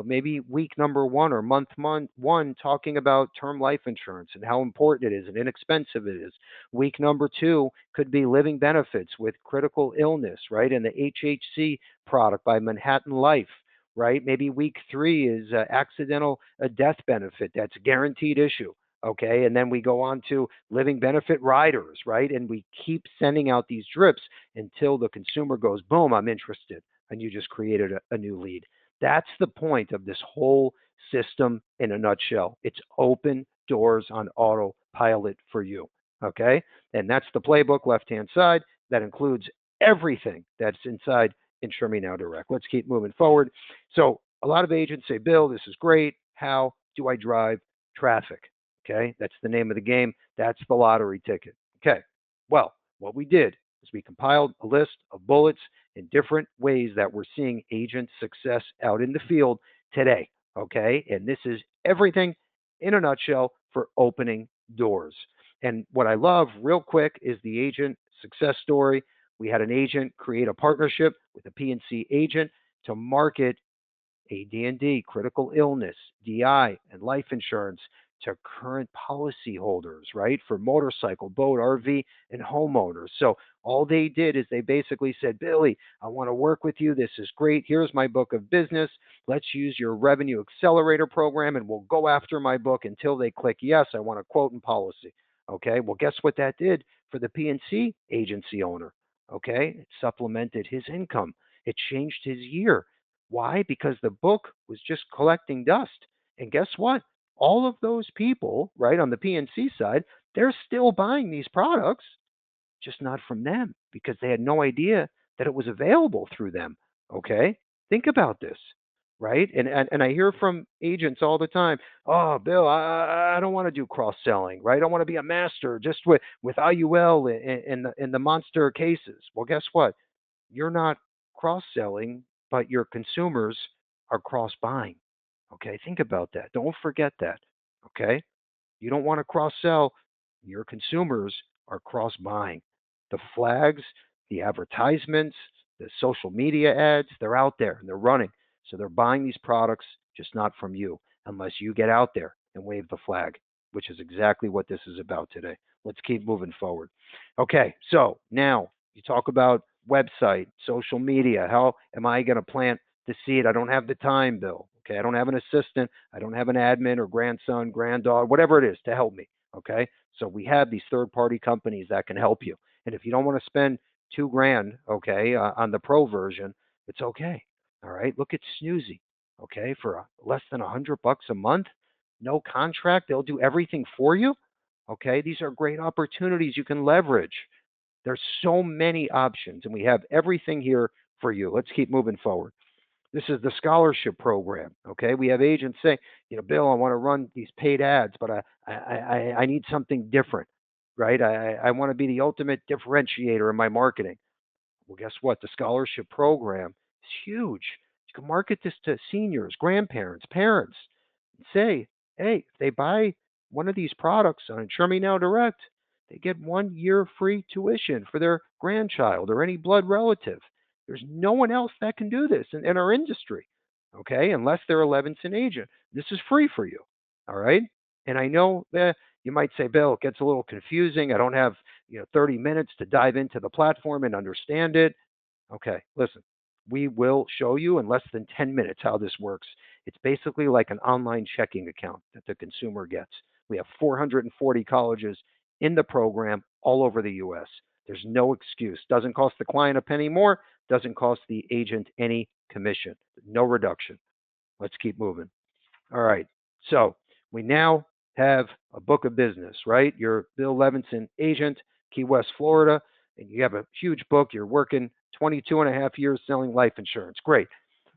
Maybe week number one or month one, talking about term life insurance and how important it is and inexpensive it is. Week number two could be living benefits with critical illness, right? And the HHC product by Manhattan Life, right? Maybe week three is accidental death benefit. That's a guaranteed issue. Okay. And then we go on to living benefit riders, right? And we keep sending out these drips until the consumer goes, boom, I'm interested. And you just created a new lead. That's the point of this whole system in a nutshell. It's open doors on autopilot for you. Okay. And that's the playbook, left hand side. That includes everything that's inside Insure Me Now Direct. Let's keep moving forward. So, a lot of agents say, Bill, this is great. How do I drive traffic? Okay. That's the name of the game. That's the lottery ticket. Okay. Well, what we did is we compiled a list of bullets in different ways that we're seeing agent success out in the field today. Okay. And this is everything in a nutshell for opening doors. And what I love, real quick, is the agent success story. We had an agent create a partnership with a PNC agent to market AD&D, critical illness, DI, and life insurance to current policyholders, right? For motorcycle, boat, RV, and homeowners. So all they did is they basically said, Billy, I want to work with you. This is great. Here's my book of business. Let's use your revenue accelerator program and we'll go after my book until they click, yes, I want a quote and policy. Okay. Well, guess what that did for the PNC agency owner? Okay. It supplemented his income. It changed his year. Why? Because the book was just collecting dust. And guess what? All of those people, right, on the PNC side, they're still buying these products, just not from them because they had no idea that it was available through them. Okay? Think about this, right? And I hear from agents all the time, oh, Bill, I don't want to do cross selling, right? I want to be a master just with IUL in the monster cases. Well, guess what? You're not cross selling, but your consumers are cross buying. Okay, think about that. Don't forget that. Okay, you don't want to cross sell, your consumers are cross buying. The flags, the advertisements, the social media ads, they're out there and they're running. So they're buying these products, just not from you, unless you get out there and wave the flag, which is exactly what this is about today. Let's keep moving forward. Okay, so now you talk about website, social media. How am I going to plant the seed? I don't have the time, Bill. Okay, I don't have an assistant. I don't have an admin or grandson, granddaughter, whatever it is to help me. Okay, so we have these third party companies that can help you. And if you don't want to spend 2 grand, okay, on the pro version, it's okay. All right, look at Snoozy. Okay, for less than $100 a month, no contract, they'll do everything for you. Okay, these are great opportunities you can leverage. There's so many options, and we have everything here for you. Let's keep moving forward. This is the scholarship program. Okay, we have agents say, Bill, I want to run these paid ads, but I need something different, right? I want to be the ultimate differentiator in my marketing. Well, guess what? The scholarship program is huge. You can market this to seniors, grandparents, parents, and say, hey, if they buy one of these products on Insure Me Now Direct, they get 1 year free tuition for their grandchild or any blood relative. There's no one else that can do this in our industry, okay? Unless they're a Levinson agent. This is free for you, all right? And I know that you might say, Bill, it gets a little confusing. I don't have 30 minutes to dive into the platform and understand it. Okay, listen, we will show you in less than 10 minutes how this works. It's basically like an online checking account that the consumer gets. We have 440 colleges in the program all over the U.S. There's no excuse. Doesn't cost the client a penny more, doesn't cost the agent any commission. No reduction. Let's keep moving. All right. So we now have a book of business, right? You're Bill Levinson, agent, Key West, Florida, and you have a huge book. You're working 22 and a half years selling life insurance. Great.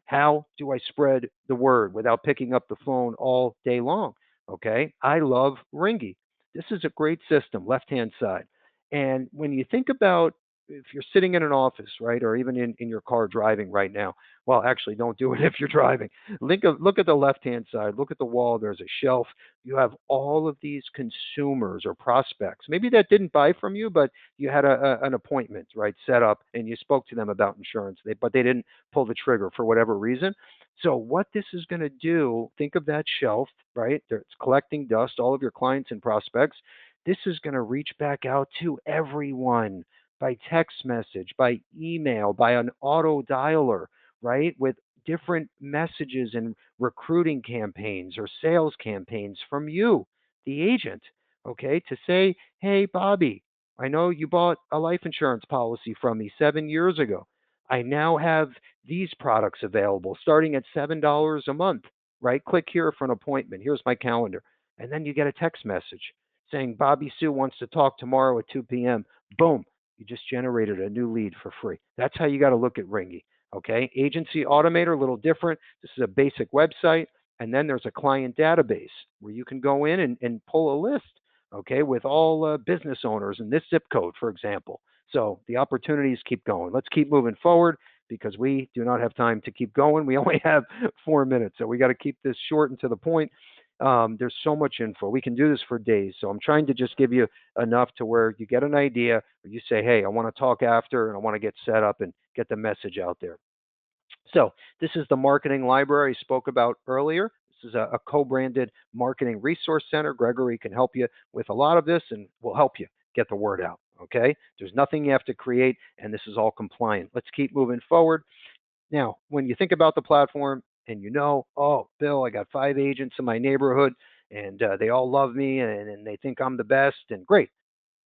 How do I spread the word without picking up the phone all day long? Okay. I love Ringy. This is a great system, left hand side. And when you think about if you're sitting in an office, right, or even in your car driving right now, well, actually, don't do it if you're driving. Look at the left hand side. Look at the wall. There's a shelf. You have all of these consumers or prospects, maybe that didn't buy from you, but you had an appointment, right, set up, and you spoke to them about insurance, but they didn't pull the trigger for whatever reason. So what this is going to do, think of that shelf, right? It's collecting dust, all of your clients and prospects. This is going to reach back out to everyone by text message, by email, by an auto dialer, right? With different messages and recruiting campaigns or sales campaigns from you, the agent, okay? To say, hey, Bobby, I know you bought a life insurance policy from me 7 years ago. I now have these products available starting at $7 a month, right? Click here for an appointment. Here's my calendar. And then you get a text message saying Bobby Sue wants to talk tomorrow at 2 p.m. Boom, you just generated a new lead for free. That's how you got to look at Ringy. Okay, Agency Automator, a little different. This is a basic website, and then there's a client database where you can go in and pull a list, okay, with all business owners in this zip code, for example. So the opportunities keep going. Let's keep moving forward because we do not have time to keep going. We only have 4 minutes, so we got to keep this short and to the point. There's so much info. We can do this for days. So I'm trying to just give you enough to where you get an idea, or you say, hey, I want to talk after and I want to get set up and get the message out there. So this is the marketing library I spoke about earlier. This is a co-branded marketing resource center. Gregory can help you with a lot of this and will help you get the word out. Okay. There's nothing you have to create, and this is all compliant. Let's keep moving forward. Now, when you think about the platform and oh, Bill, I got 5 agents in my neighborhood and they all love me and they think I'm the best, and great.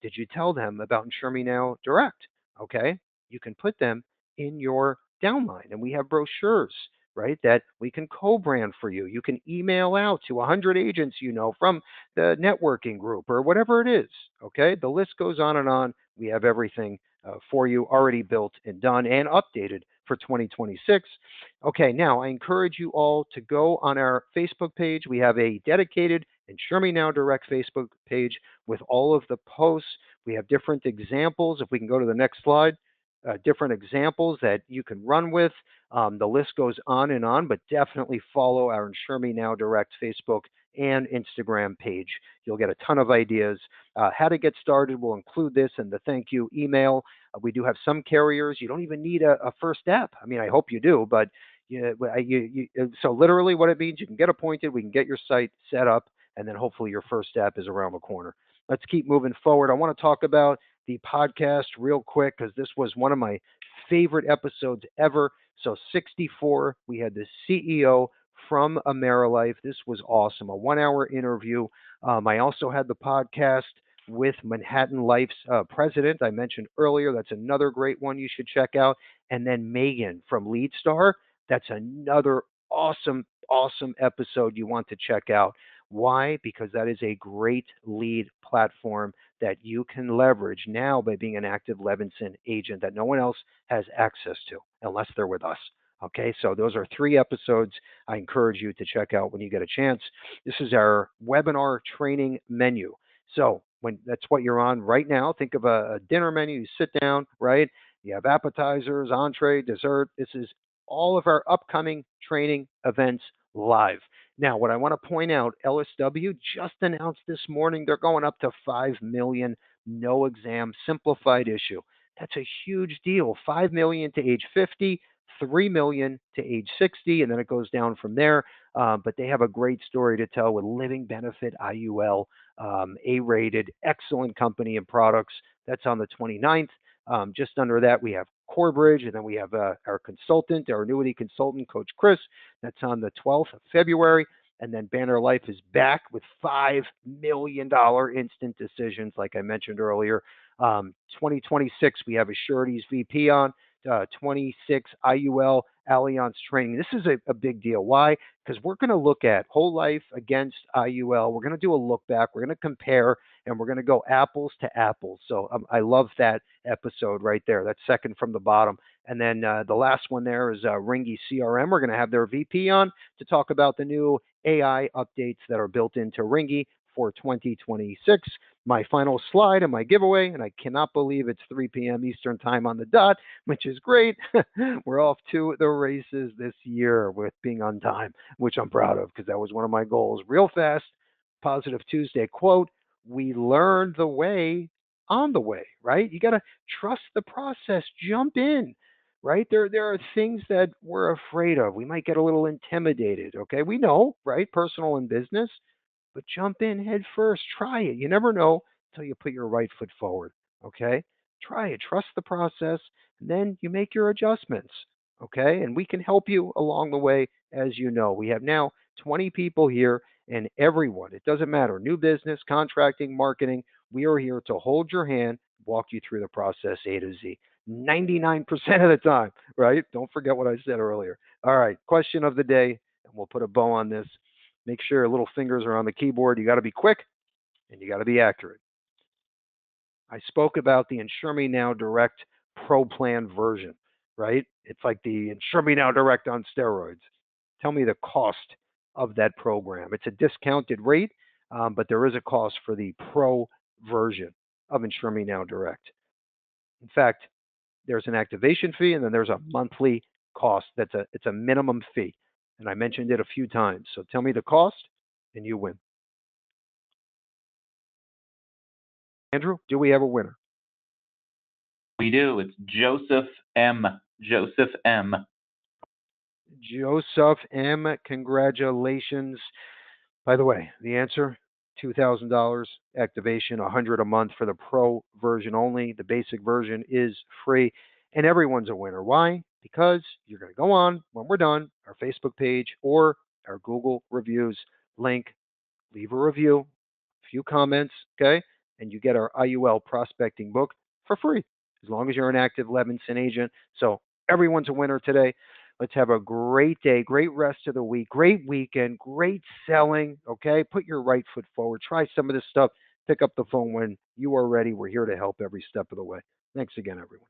Did you tell them about Insure Me Now Direct? Okay. You can put them in your downline, and we have brochures, right, that we can co-brand for you. You can email out to 100 agents from the networking group or whatever it is. Okay. The list goes on and on. We have everything for you already built and done and updated for 2026. Okay, now I encourage you all to go on our Facebook page. We have a dedicated Insure Me Now Direct Facebook page with all of the posts. We have different examples. If we can go to the next slide, different examples that you can run with. The list goes on, but definitely follow our Insure Me Now Direct Facebook and Instagram page. You'll get a ton of ideas. How to get started, we'll include this in the thank you email. We do have some carriers, you don't even need a first step. I mean, I hope you do, but so literally what it means, you can get appointed, we can get your site set up, and then hopefully your first step is around the corner. Let's keep moving forward. I want to talk about the podcast real quick because this was one of my favorite episodes ever. So 64, we had the CEO from AmeriLife. This was awesome. A 1 hour interview. I also had the podcast with Manhattan Life's president I mentioned earlier. That's another great one you should check out. And then Megan from LeadStar. That's another awesome episode you want to check out. Why? Because that is a great lead platform that you can leverage now by being an active Levinson agent that no one else has access to unless they're with us. Okay, so those are 3 episodes I encourage you to check out when you get a chance. This is our webinar training menu. So when that's what you're on right now, think of a dinner menu. You sit down, right? You have appetizers, entree, dessert. This is all of our upcoming training events live. Now, what I want to point out, LSW just announced this morning they're going up to 5 million no exam simplified issue. That's a huge deal. 5 million to age 50, 3 million to age 60, and then it goes down from there. But they have a great story to tell with Living Benefit IUL, A-rated, excellent company and products. That's on the 29th. Just under that, we have Corebridge, and then we have our consultant, our annuity consultant, Coach Chris. That's on the 12th of February. And then Banner Life is back with $5 million instant decisions, like I mentioned earlier. 2026, we have a Sureties VP on. 26 IUL Allianz training. This is a big deal. Why? Because we're going to look at whole life against IUL. We're going to do a look back. We're going to compare, and we're going to go apples to apples. So I love that episode right there. That's second from the bottom. And then the last one there is Ringy CRM. We're going to have their VP on to talk about the new AI updates that are built into Ringy for 2026. My final slide and my giveaway, and I cannot believe it's 3 p.m. Eastern time on the dot, which is great. We're off to the races this year with being on time, which I'm proud of because that was one of my goals. Real fast, Positive Tuesday quote, we learn the way on the way, right? You got to trust the process, jump in. Right there are things that we're afraid of. We might get a little intimidated. Okay, we know, right? Personal and business, but jump in head first. Try it. You never know until you put your right foot forward. Okay? Try it. Trust the process. And then you make your adjustments. Okay? And we can help you along the way, as you know. We have now 20 people here, and everyone, it doesn't matter, new business, contracting, marketing, we are here to hold your hand, walk you through the process A to Z. 99% of the time, right? Don't forget what I said earlier. All right, question of the day, and we'll put a bow on this. Make sure your little fingers are on the keyboard. You got to be quick and you got to be accurate. I spoke about the Insure Me Now Direct Pro Plan version, right? It's like the Insure Me Now Direct on steroids. Tell me the cost of that program. It's a discounted rate, but there is a cost for the Pro version of Insure Me Now Direct. In fact, there's an activation fee and then there's a monthly cost. It's a minimum fee. And I mentioned it a few times. So tell me the cost and you win. Andrew, do we have a winner? We do. It's Joseph M. Joseph M. Joseph M. Congratulations. By the way, the answer $2,000 activation, $100 a month for the pro version only. The basic version is free, and everyone's a winner. Why? Because you're going to go on when we're done, our Facebook page or our Google reviews link, leave a review, a few comments, okay? And you get our IUL prospecting book for free as long as you're an active Levinson agent. So everyone's a winner today. Let's have a great day, great rest of the week, great weekend, great selling, okay? Put your right foot forward. Try some of this stuff. Pick up the phone when you are ready. We're here to help every step of the way. Thanks again, everyone.